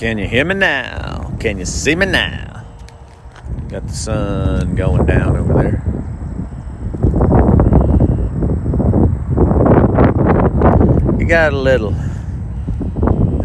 Can you hear me now? Can you see me now? Got the sun going down over there. You got a little.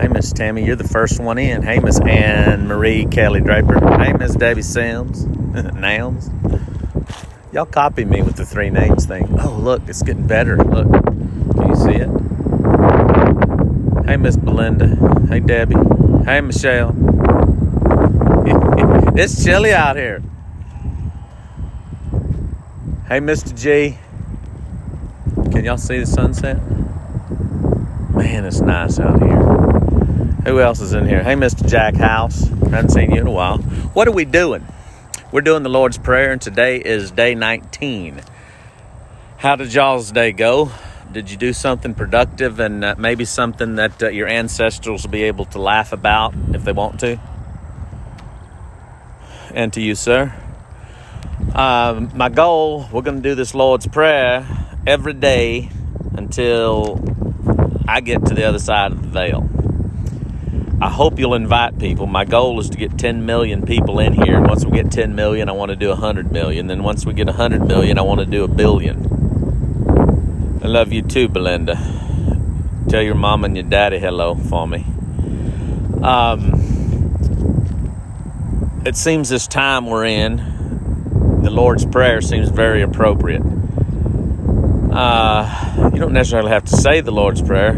Hey, Miss Tammy, you're the first one in. Hey, Miss Anne Marie Kelly Draper. Hey, Miss Debbie Sims. Nouns. Y'all copy me with the three names thing. Oh, look, it's getting better. Look. Can you see it? Hey, Miss Belinda. Hey, Debbie. Hey, Michelle. It's chilly out here. Hey, Mr. G. Can y'all see the sunset? Man, it's nice out here. Who else is in here? Hey, Mr. Jack House. Haven't seen you in a while. What are we doing? We're doing the Lord's Prayer, and today is day 19. How did y'all's day go? Did you do something productive and maybe something that your ancestors will be able to laugh about if they want to? And to you, sir. My goal, we're going to do this Lord's Prayer every day until I get to the other side of the veil. I hope you'll invite people. My goal is to get 10 million people in here. Once we get 10 million, I want to do 100 million. Then once we get 100 million, I want to do 1 billion. I love you too, Belinda. Tell your mom and your daddy hello for me. It seems this time we're in, the Lord's Prayer seems very appropriate. You don't necessarily have to say the Lord's Prayer.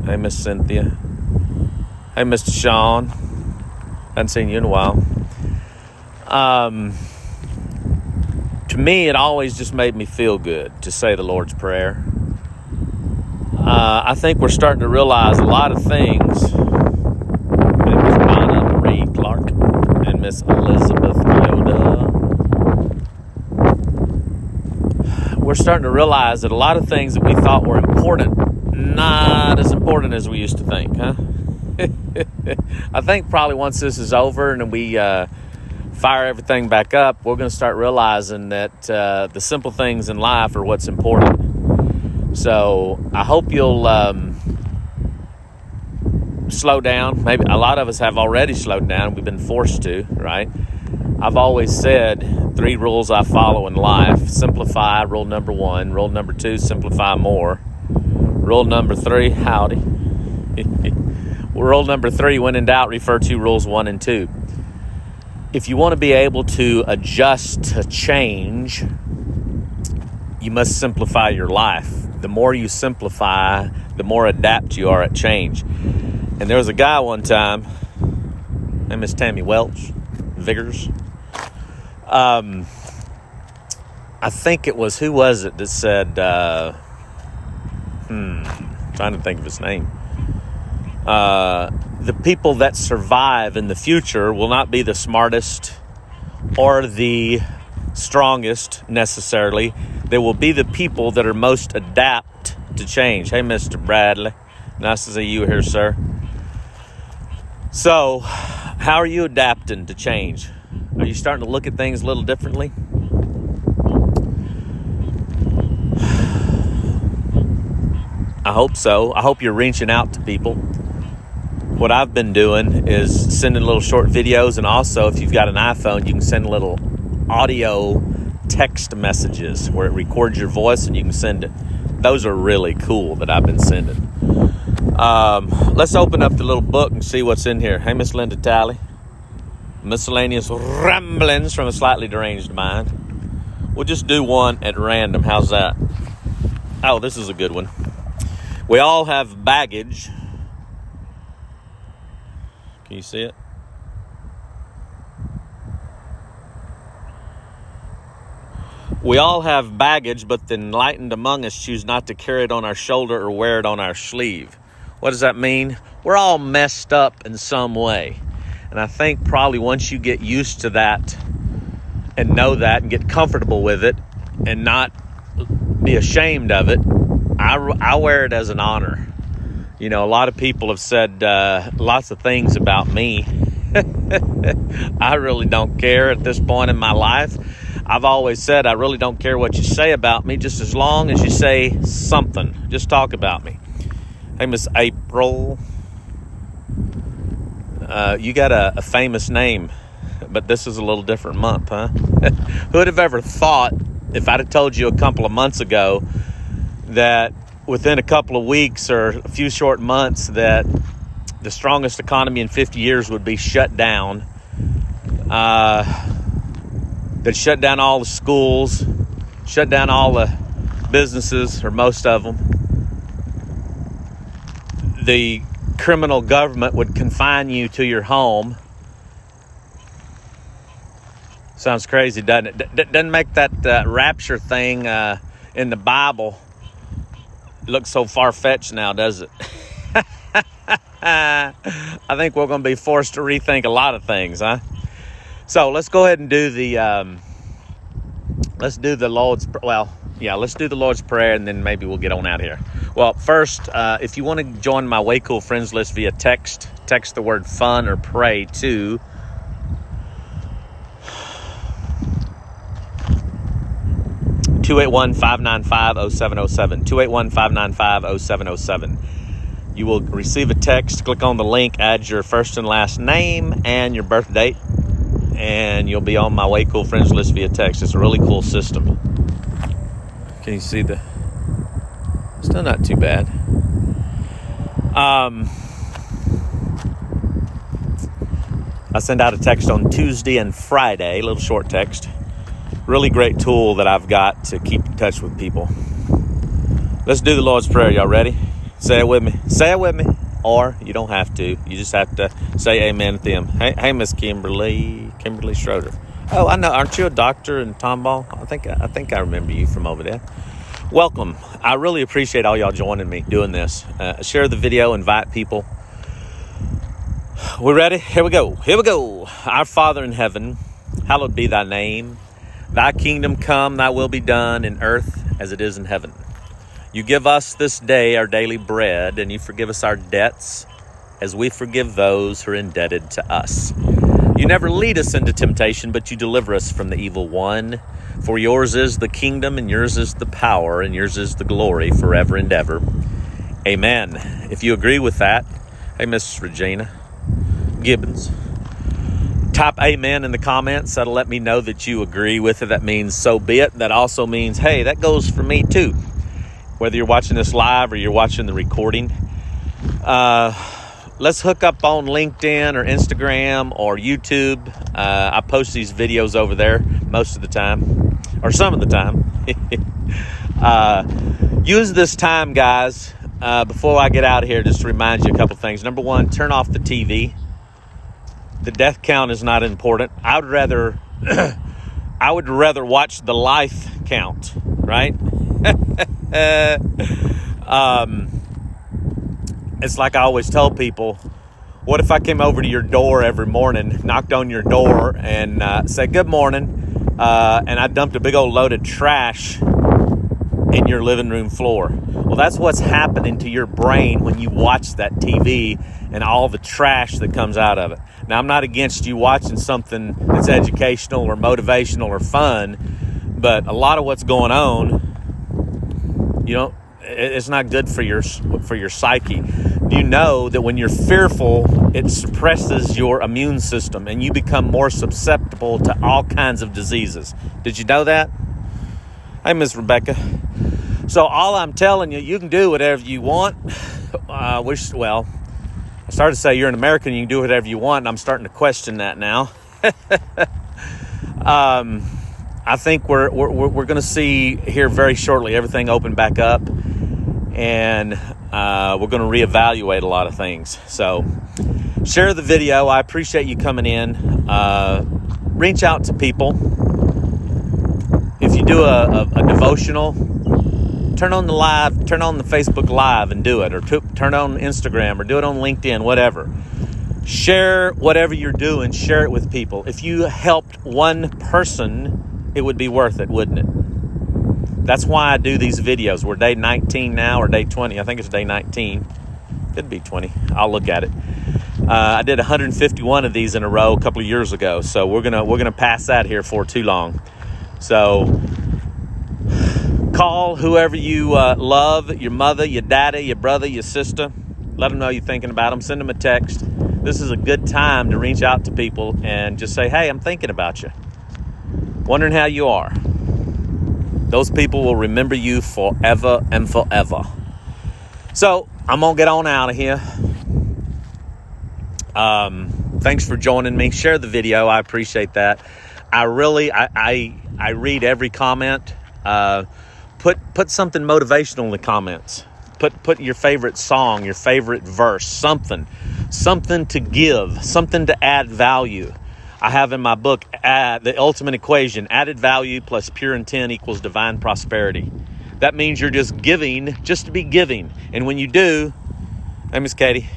Hey, Miss Cynthia. Hey, Mr. Sean. Haven't seen you in a while. To me, it always just made me feel good to say the Lord's Prayer. I think we're starting to realize a lot of things. And Miss Donna Marie Clark and Miss Elizabeth Yoda. We're starting to realize that a lot of things that we thought were important, not as important as we used to think, huh? I think probably once this is over and we fire everything back up, we're going to start realizing that the simple things in life are what's important. So I hope you'll slow down. Maybe a lot of us have already slowed down. We've been forced to, right? I've always said 3 rules I follow in life. Simplify, rule number 1. Rule number 2, simplify more. Rule number 3, howdy. Rule number 3, when in doubt, refer to rules 1 and 2. If you want to be able to adjust to change, you must simplify your life. The more you simplify, the more adept you are at change. And there was a guy one time, named Miss Tammy Welch, Vigors. I think it was, who was it that said, trying to think of his name. The people that survive in the future will not be the smartest or the strongest necessarily. They will be the people that are most adapt to change. Hey, Mr. Bradley. Nice to see you here, sir. So, how are you adapting to change? Are you starting to look at things a little differently? I hope so. I hope you're reaching out to people. What I've been doing is sending little short videos, and also if you've got an iPhone, you can send little audio text messages where it records your voice and you can send it. Those are really cool that I've been sending. Let's open up the little book and see what's in here. Hey, Miss Linda Talley. Miscellaneous ramblings from a slightly deranged mind. We'll just do one at random. How's that? Oh, this is a good one. We all have baggage. Can you see it? We all have baggage, but the enlightened among us choose not to carry it on our shoulder or wear it on our sleeve. What does that mean? We're all messed up in some way. And I think probably once you get used to that and know that and get comfortable with it and not be ashamed of it, I wear it as an honor. You know, a lot of people have said lots of things about me. I really don't care at this point in my life. I've always said I really don't care what you say about me, just as long as you say something. Just talk about me. Hey, Miss April. you got a famous name, but this is a little different month, huh? Who would have ever thought, if I'd have told you a couple of months ago, that within a couple of weeks or a few short months that the strongest economy in 50 years would be shut down, that shut down all the schools, shut down all the businesses, or most of them. The criminal government would confine you to your home. Sounds crazy, doesn't it? Doesn't make that rapture thing in the Bible look so far-fetched now, does it? I think we're going to be forced to rethink a lot of things, huh? So let's go ahead and do the let's do the Lord's Prayer, and then maybe we'll get on out of here. Well, first, if you want to join my Way Cool Friends list via text the word fun or pray to 281-595-0707. 281-595-0707. You will receive a text. Click on the link, add your first and last name and your birth date, and you'll be on my Way Cool Friends list via text. It's a really cool system. Can you see the... Still not too bad. I send out a text on Tuesday and Friday, a little short text. Really great tool that I've got to keep in touch with people. Let's do the Lord's Prayer. Y'all ready? Say it with me. Say it with me. Or you don't have to. You just have to say amen at them. Hey, Miss Kimberly Schroeder. Oh, I know. Aren't you a doctor in Tomball? I think I remember you from over there. Welcome. I really appreciate all y'all joining me doing this. Share the video. Invite people. We ready? Here we go. Our Father in heaven, hallowed be thy name. Thy kingdom come, thy will be done in earth as it is in heaven. You give us this day our daily bread, and you forgive us our debts as we forgive those who are indebted to us. You never lead us into temptation, but you deliver us from the evil one. For yours is the kingdom, and yours is the power, and yours is the glory forever and ever. Amen. If you agree with that, hey, Miss Regina Gibbons, type amen in the comments. That'll let me know that you agree with it. That means so be it. That also means, hey, that goes for me too. Whether you're watching this live or you're watching the recording, let's hook up on LinkedIn or Instagram or YouTube. I post these videos over there most of the time, or some of the time. Use this time, guys, before I get out of here, just to remind you a couple things. Number one, turn off the TV. The death count is not important. I would rather watch the life count, right? It's like I always tell people, what if I came over to your door every morning, knocked on your door, and said, good morning, and I dumped a big old load of trash in your living room floor? Well, that's what's happening to your brain when you watch that TV and all the trash that comes out of it. Now, I'm not against you watching something that's educational or motivational or fun, but a lot of what's going on, it's not good for your psyche. You know that when you're fearful, it suppresses your immune system and you become more susceptible to all kinds of diseases. Did you know that? Hey, Miss Rebecca. So all I'm telling you, you can do whatever you want. I started to say you're an American, you can do whatever you want, and I'm starting to question that now. I think we're going to see here very shortly everything open back up, and we're going to reevaluate a lot of things. So share the video. I appreciate you coming in. Reach out to people. If you do a devotional, turn on the Facebook Live and do it, or turn on Instagram, or do it on LinkedIn, whatever. Share whatever you're doing. Share it with people. If you helped one person, it would be worth it, wouldn't it? That's why I do these videos. We're day 19 now, or day 20. I think it's day 19. Could be 20. I'll look at it. I did 151 of these in a row a couple of years ago, so we're gonna pass that here for too long. So call whoever you love, your mother, your daddy, your brother, your sister. Let them know you're thinking about them. Send them a text. this is a good time to reach out to people and just say, hey, I'm thinking about you. Wondering how you are. Those people will remember you forever and forever. So I'm going to get on out of here. Thanks for joining me. Share the video. I appreciate that. I read every comment. Put something motivational in the comments. Put your favorite song, your favorite verse, something to give, something to add value. I have in my book, The Ultimate Equation, added value plus pure intent equals divine prosperity. That means you're just giving, just to be giving. And when you do, hey, Miss Katie,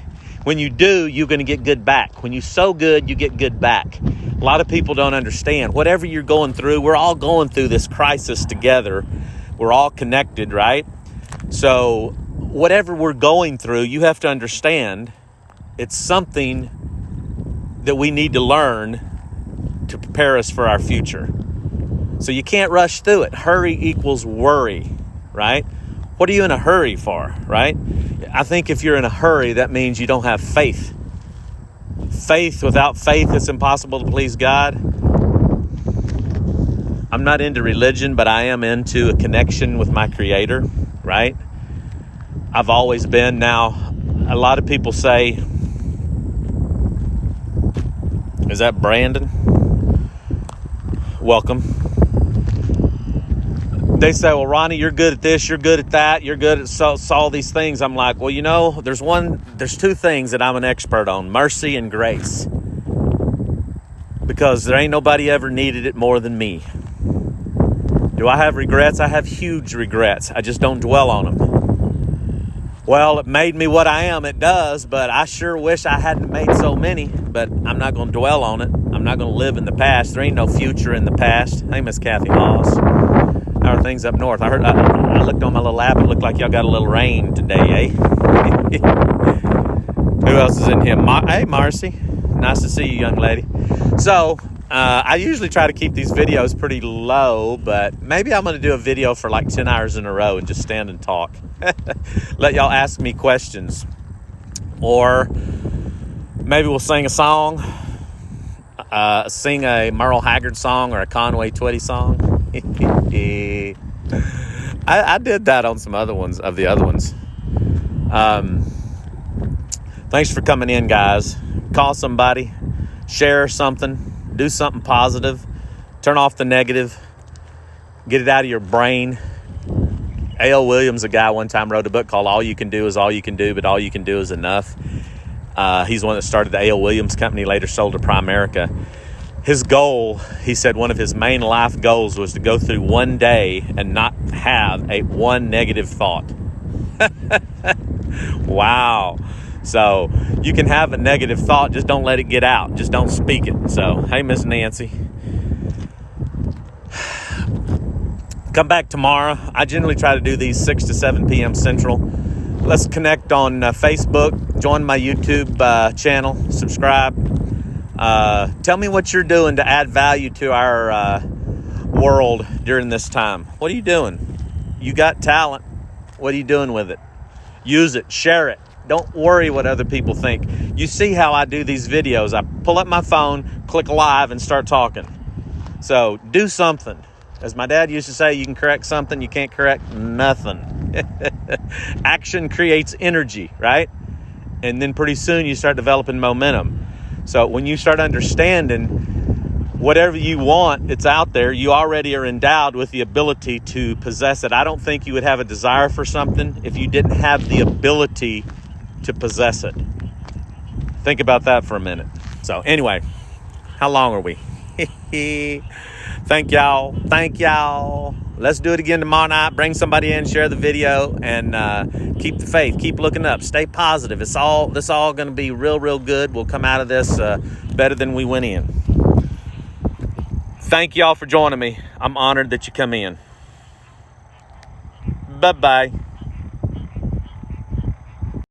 when you do, you're going to get good back. When you sow good, you get good back. A lot of people don't understand. Whatever you're going through, we're all going through this crisis together. We're all connected, right? So whatever we're going through, you have to understand it's something that we need to learn to prepare us for our future. So you can't rush through it. Hurry equals worry, right? What are you in a hurry for, right? I think if you're in a hurry, that means you don't have faith. Without faith, it's impossible to please God. I'm not into religion, but I am into a connection with my Creator, right? I've always been. Now, a lot of people say, is that Brandon? Welcome. They say, well, Ronnie, you're good at this, you're good at that, you're good at all these things. I'm like, well, you know, there's two things that I'm an expert on, mercy and grace. Because there ain't nobody ever needed it more than me. Do I have regrets? I have huge regrets. I just don't dwell on them. Well, it made me what I am. It does, but I sure wish I hadn't made so many. But I'm not going to dwell on it. I'm not going to live in the past. There ain't no future in the past. Hey, Miss Kathy Haas. How are things up north? I looked on my little app. It looked like y'all got a little rain today, eh? Who else is in here? Hey, Marcy. Nice to see you, young lady. So, I usually try to keep these videos pretty low, but maybe I'm going to do a video for like 10 hours in a row and just stand and talk. Let y'all ask me questions. Or maybe we'll sing a song. Sing a Merle Haggard song or a Conway Twitty song. I did that on some other ones of the other ones. Thanks for coming in, guys. Call somebody, share something, do something positive, turn off the negative, get it out of your brain. A.L. Williams, a guy one time wrote a book called All You Can Do Is All You Can Do, but All You Can Do Is Enough. He's the one that started the A.L. Williams Company, later sold to Primerica. His goal, he said one of his main life goals was to go through one day and not have one negative thought. Wow. So you can have a negative thought, just don't let it get out. Just don't speak it. So, hey, Miss Nancy. Come back tomorrow. I generally try to do these 6 to 7 p.m. Central. Let's connect on Facebook. Join my YouTube channel. Subscribe. Tell me what you're doing to add value to our world during this time. What are you doing? You got talent. What are you doing with it? Use it. Share it. Don't worry what other people think. You see how I do these videos. I pull up my phone, click live, and start talking. So do something. As my dad used to say, you can correct something, you can't correct nothing. Action creates energy, right? And then pretty soon you start developing momentum. So when you start understanding whatever you want, it's out there. You already are endowed with the ability to possess it. I don't think you would have a desire for something if you didn't have the ability to possess it. Think about that for a minute. So anyway, how long are we? Thank y'all. Let's do it again tomorrow night. Bring somebody in, share the video, and keep the faith. Keep looking up. Stay positive. This all going to be real good. We'll come out of this better than we went in. Thank y'all for joining me. I'm honored that you come in. Bye-bye.